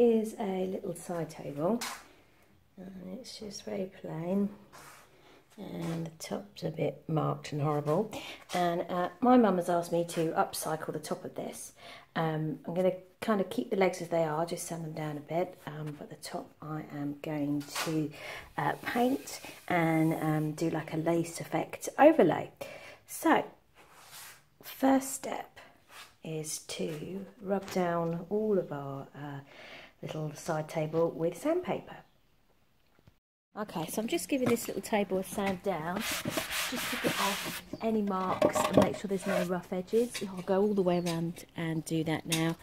is a little side table, and it's just very plain, and the top's a bit marked and horrible. And my mum has asked me to upcycle the top of this. I'm going to kind of keep the legs as they are, just sand them down a bit, but the top I am going to paint and do like a lace effect overlay. So first step is to rub down all of our little side table with sandpaper. Okay, so I'm just giving this little table a sand down, just to get off any marks and make sure there's no rough edges. I'll go all the way around and do that now.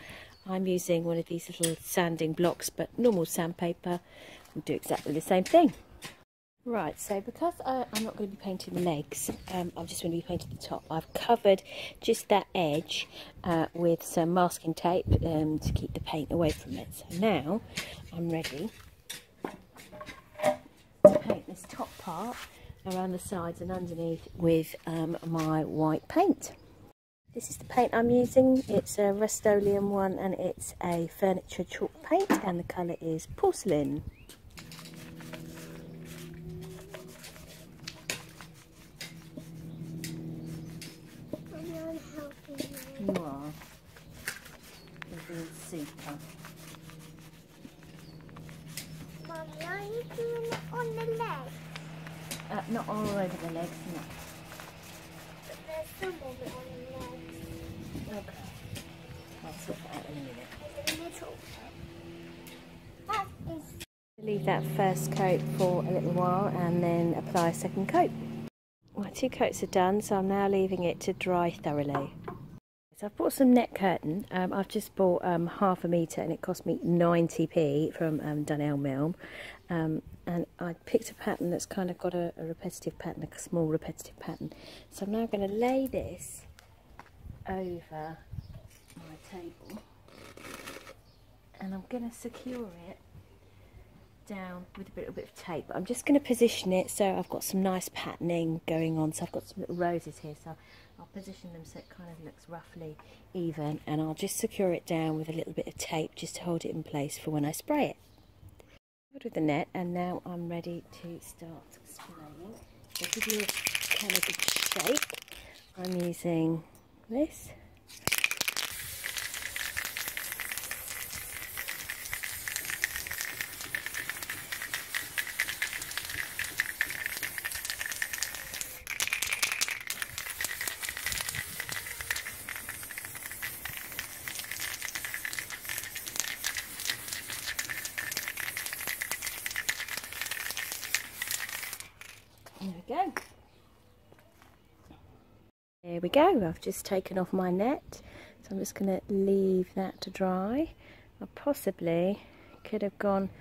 I'm using one of these little sanding blocks, but normal sandpaper will do exactly the same thing. Right, so because I'm not going to be painting the legs, I'm just going to be painting the top. I've covered just that edge with some masking tape to keep the paint away from it. So now I'm ready to paint this top part around the sides and underneath with my white paint. This is the paint I'm using. It's a Rust-Oleum one, and it's a furniture chalk paint, and the colour is porcelain. You are. You're being super. Mummy, are you doing it on the legs? Not all over the legs, no. But there's some of it on the legs. Okay. I'll sort that out in a minute. There's a little bit. That is... Leave that first coat for a little while and then apply a second coat. My 2 coats are done, so I'm now leaving it to dry thoroughly. So I've bought some net curtain. I've just bought half a metre, and it cost me 90p from Dunelm Mill. And I picked a pattern that's kind of got a repetitive pattern, a small repetitive pattern. So I'm now going to lay this over my table, and I'm going to secure it down with a little bit of tape. I'm just going to position it so I've got some nice patterning going on. So I've got some little roses here, so I'll position them so it kind of looks roughly even, and I'll just secure it down with a little bit of tape just to hold it in place for when I spray it. With the net, and now I'm ready to start spraying. So to give you a kind of good shape, I'm using this. There we go. There we go. I've just taken off my net, so I'm just going to leave that to dry. I possibly could have gone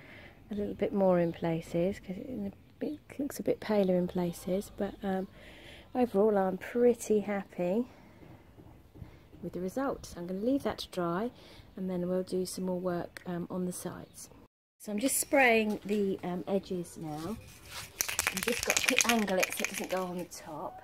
a little bit more in places because it looks a bit paler in places, but overall I'm pretty happy with the result. So I'm going to leave that to dry, and then we'll do some more work on the sides. So I'm just spraying the edges now. I've just got to angle it so it doesn't go on the top.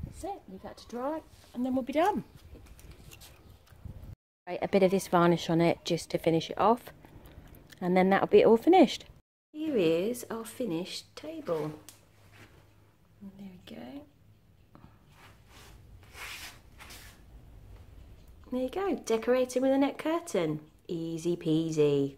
That's it, leave that to dry, and then we'll be done. A bit of this varnish on it just to finish it off, and then that'll be it all finished. Here is our finished table. And there we go. There you go, decorating with a net curtain. Easy peasy.